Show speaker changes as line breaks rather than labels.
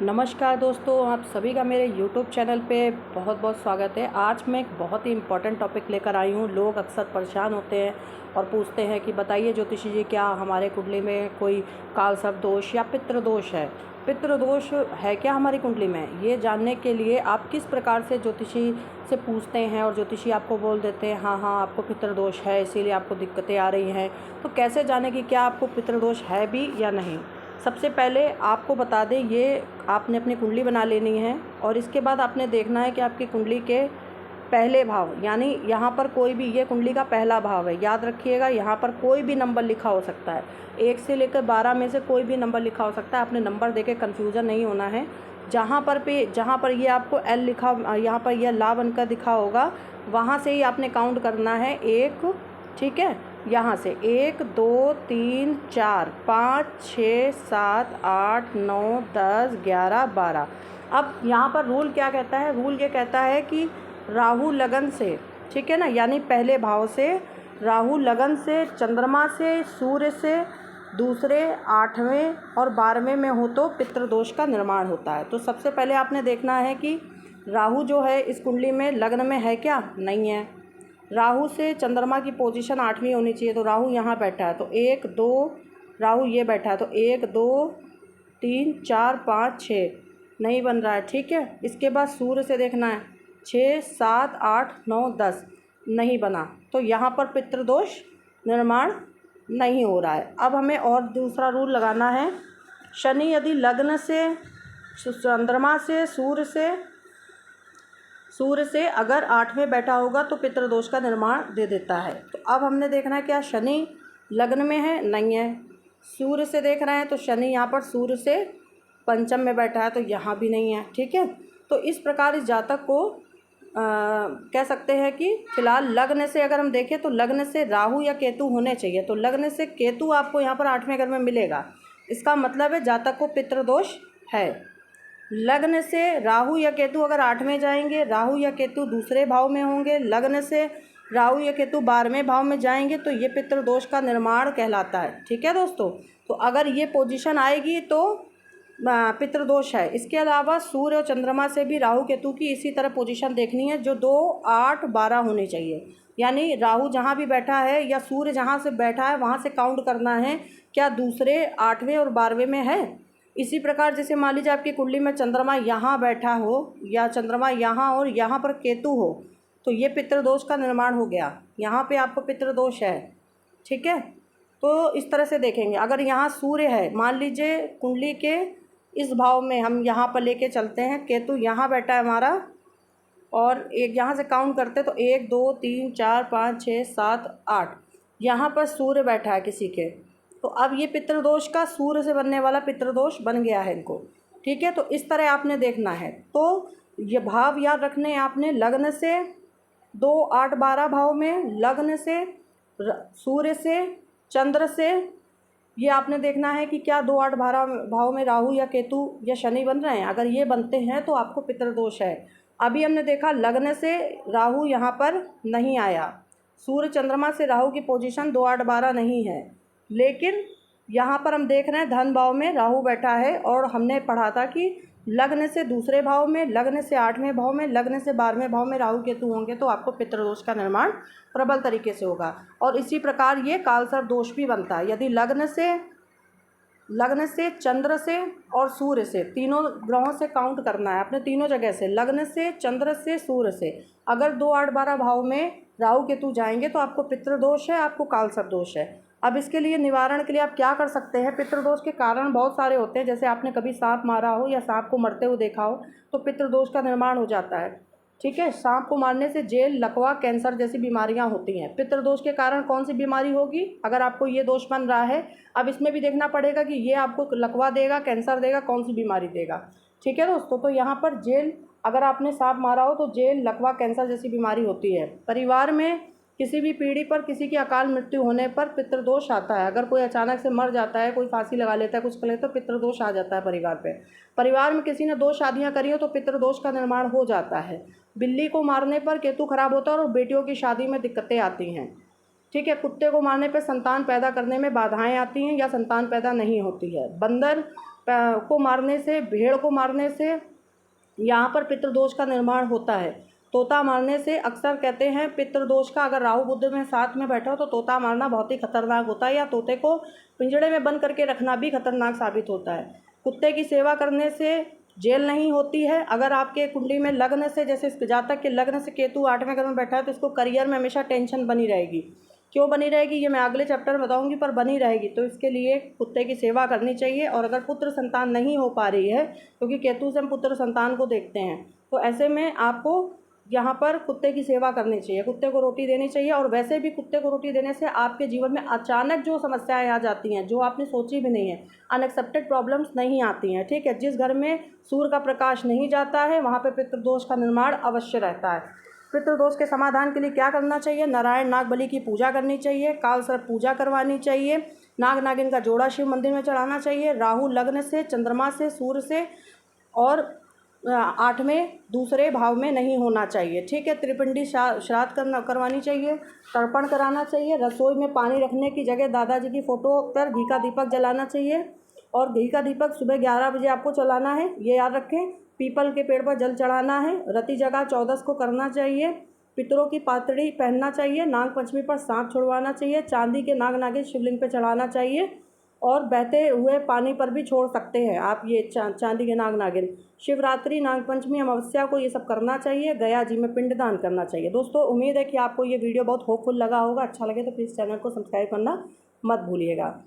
नमस्कार दोस्तों, आप सभी का मेरे YouTube चैनल पे बहुत बहुत स्वागत है। आज मैं एक बहुत ही इम्पोर्टेंट टॉपिक लेकर आई हूँ। लोग अक्सर परेशान होते हैं और पूछते हैं कि बताइए ज्योतिषी जी, क्या हमारे कुंडली में कोई काल सर्प दोष या पितृदोष है? पितृदोष है क्या हमारी कुंडली में? ये जानने के लिए आप किस प्रकार से ज्योतिषी से पूछते हैं और ज्योतिषी आपको बोल देते हैं हाँ हाँ आपको पितृदोष है, इसीलिए आपको दिक्कतें आ रही हैं। तो कैसे जाने कि क्या आपको पितृदोष है भी या नहीं? सबसे पहले आपको बता दें, ये आपने अपनी कुंडली बना लेनी है और इसके बाद आपने देखना है कि आपकी कुंडली के पहले भाव, यानी यहाँ पर कोई भी, ये कुंडली का पहला भाव है, याद रखिएगा। यहाँ पर कोई भी नंबर लिखा हो सकता है, 1 से लेकर 12 में से कोई भी नंबर लिखा हो सकता है। आपने नंबर देके कन्फ्यूज़न नहीं होना है। जहाँ पर ये आपको एल लिखा, यहाँ पर यह ला बनकर दिखा होगा, वहाँ से ही आपने काउंट करना है 1, ठीक है। यहाँ से 1 2 3 4 5 6 7 8 9 10 11 12। अब यहाँ पर रूल क्या कहता है? रूल ये कहता है कि राहु लगन से, ठीक है ना, यानी पहले भाव से राहु लगन से, चंद्रमा से, सूर्य से, दूसरे 8वें और 12वें में हो तो पितृदोष का निर्माण होता है। तो सबसे पहले आपने देखना है कि राहु जो है इस कुंडली में लग्न में है क्या? नहीं है। राहु से चंद्रमा की पोजीशन 8वीं होनी चाहिए, तो राहु यहाँ बैठा है, तो 1 2, राहु ये बैठा है, तो 1 2 3 4 5 6 नहीं बन रहा है, ठीक है। इसके बाद सूर्य से देखना है, 6 7 8 9 10 नहीं बना, तो यहाँ पर पितृदोष निर्माण नहीं हो रहा है। अब हमें और दूसरा रूल लगाना है। शनि यदि लग्न से, चंद्रमा से, सूर्य से अगर 8वें बैठा होगा तो पितृदोष का निर्माण दे देता है। तो अब हमने देखना है क्या शनि लग्न में है? नहीं है। सूर्य से देख रहे हैं तो शनि यहाँ पर सूर्य से पंचम में बैठा है, तो यहाँ भी नहीं है, ठीक है। तो इस प्रकार इस जातक को कह सकते हैं कि फिलहाल लग्न से अगर हम देखें तो लग्न से राहु या केतु होने चाहिए। तो लग्न से केतु आपको यहाँ पर 8वें घर में मिलेगा, इसका मतलब है जातक को पितृदोष है। लग्न से राहु या केतु अगर 8वें जाएंगे, राहु या केतु दूसरे भाव में होंगे, लग्न से राहु या केतु 12वें भाव में जाएंगे, तो ये पितृदोष का निर्माण कहलाता है, ठीक है दोस्तों। तो अगर ये पोजीशन आएगी तो पितृदोष है। इसके अलावा सूर्य और चंद्रमा से भी राहु केतु की इसी तरह पोजीशन देखनी है, जो 2 8 12 होनी चाहिए। यानी राहु जहाँ भी बैठा है या सूर्य जहाँ से बैठा है वहाँ से काउंट करना है, क्या दूसरे 8वें और 12वें में है। इसी प्रकार जैसे मान लीजिए आपकी कुंडली में चंद्रमा यहाँ बैठा हो या चंद्रमा यहाँ और यहाँ पर केतु हो, तो ये पितृदोष का निर्माण हो गया, यहाँ पे आपको पितृदोष है, ठीक है। तो इस तरह से देखेंगे। अगर यहाँ सूर्य है, मान लीजिए कुंडली के इस भाव में हम यहाँ पर लेके चलते हैं, केतु यहाँ बैठा है हमारा, और एक यहाँ से काउंट करते तो 1 2 3 4 5 6 7 8, यहाँ पर सूर्य बैठा है किसी के, तो अब ये पितृदोष का सूर्य से बनने वाला पितृदोष बन गया है इनको, ठीक है। तो इस तरह आपने देखना है। तो ये भाव याद रखने आपने, लग्न से 2 8 12 भाव में, लग्न से, सूर्य से, चंद्र से, ये आपने देखना है कि क्या 2 8 12 भाव में राहु या केतु या शनि बन रहे हैं। अगर ये बनते हैं तो आपको पितृदोष है। अभी हमने देखा लग्न से राहु यहाँ पर नहीं आया, सूर्य चंद्रमा से राहु की पोजीशन 2 8 12 नहीं है, लेकिन यहाँ पर हम देख रहे हैं धन भाव में राहु बैठा है, और हमने पढ़ा था कि लग्न से दूसरे भाव में, लग्न से 8वें भाव में, लग्न से 12वें भाव में राहु केतु होंगे तो आपको पितृदोष का निर्माण प्रबल तरीके से होगा। और इसी प्रकार ये कालसर्प दोष भी बनता है। यदि लग्न से, चंद्र से और सूर्य से, तीनों ग्रहों से काउंट करना है अपने, तीनों जगह से, लग्न से, चंद्र से, सूर्य से अगर 2 8 12 भाव में राहु केतु जाएंगे तो आपको पितृदोष है, आपको कालसर्प दोष है। अब इसके लिए निवारण के लिए आप क्या कर सकते हैं? पितृदोष के कारण बहुत सारे होते हैं, जैसे आपने कभी सांप मारा हो या सांप को मरते हुए देखा हो तो पितृदोष का निर्माण हो जाता है, ठीक है। सांप को मारने से जेल, लकवा, कैंसर जैसी बीमारियां होती हैं। पितृदोष के कारण कौन सी बीमारी होगी? अगर आपको ये दोष बन रहा है, अब इसमें भी देखना पड़ेगा कि ये आपको लकवा देगा, कैंसर देगा, कौन सी बीमारी देगा, ठीक है दोस्तों। तो यहाँ पर जेल, अगर आपने सांप मारा हो तो जेल, लकवा, कैंसर जैसी बीमारी होती है। परिवार में किसी भी पीढ़ी पर किसी की अकाल मृत्यु होने पर पितृदोष आता है। अगर कोई अचानक से मर जाता है, कोई फांसी लगा लेता है, कुछ कर लेता है, तो पितृदोष आ जाता है परिवार पे। परिवार में किसी ने 2 शादियां करी हो तो पितृदोष का निर्माण हो जाता है। बिल्ली को मारने पर केतु खराब होता है और बेटियों की शादी में दिक्कतें आती हैं, ठीक है। कुत्ते को मारने पर संतान पैदा करने में बाधाएं आती हैं या संतान पैदा नहीं होती है। बंदर को मारने से, भेड़ को मारने से यहाँ पर पितृदोष का निर्माण होता है। तोता मारने से अक्सर कहते हैं पितृदोष का, अगर राहु बुध में साथ में बैठा हो तो तोता मारना बहुत ही खतरनाक होता है, या तोते को पिंजड़े में बंद करके रखना भी खतरनाक साबित होता है। कुत्ते की सेवा करने से जेल नहीं होती है। अगर आपके कुंडली में लग्न से, जैसे इस जातक के लग्न से केतु 8वें घर में बैठा है, तो इसको करियर में हमेशा टेंशन बनी रहेगी। क्यों बनी रहेगी ये मैं अगले चैप्टर में बताऊंगी, पर बनी रहेगी। तो इसके लिए कुत्ते की सेवा करनी चाहिए। और अगर पुत्र संतान नहीं हो पा रही है, क्योंकि केतु से हम पुत्र संतान को देखते हैं, तो ऐसे में आपको यहाँ पर कुत्ते की सेवा करनी चाहिए, कुत्ते को रोटी देनी चाहिए। और वैसे भी कुत्ते को रोटी देने से आपके जीवन में अचानक जो समस्याएं आ जाती हैं, जो आपने सोची भी नहीं है, अनएक्सेप्टेड प्रॉब्लम्स नहीं आती हैं। ठीक है, जिस घर में सूर्य का प्रकाश नहीं जाता है वहाँ पे पितृदोष का निर्माण अवश्य रहता है। पितृदोष के समाधान के लिए क्या करना चाहिए? नारायण नाग बलि की पूजा करनी चाहिए, काल सर्प पूजा करवानी चाहिए, नाग नागिन का जोड़ा शिव मंदिर में चढ़ाना चाहिए, राहु लग्न से, चंद्रमा से, सूर्य से और 8वें दूसरे भाव में नहीं होना चाहिए। ठीक है, त्रिपिंडी श्राद्ध करवानी चाहिए, तर्पण कराना चाहिए, रसोई में पानी रखने की जगह दादाजी की फ़ोटो पर घी का दीपक जलाना चाहिए। और घी का दीपक सुबह 11 बजे आपको जलाना है, ये याद रखें। पीपल के पेड़ पर जल चढ़ाना है, रति जगह 14 को करना चाहिए, पितरों की पातड़ी पहनना चाहिए, नाग पंचमी पर सांप छुड़वाना चाहिए, चांदी के नाग नागिन शिवलिंग पे चढ़ाना चाहिए, और बहते हुए पानी पर भी छोड़ सकते हैं आप ये चांदी के नाग नागिन। शिवरात्रि, नाग पंचमी, अमावस्या को ये सब करना चाहिए। गया जी में पिंडदान करना चाहिए। दोस्तों उम्मीद है कि आपको ये वीडियो बहुत होपफुल लगा होगा। अच्छा लगे तो प्लीज़ चैनल को सब्सक्राइब करना मत भूलिएगा।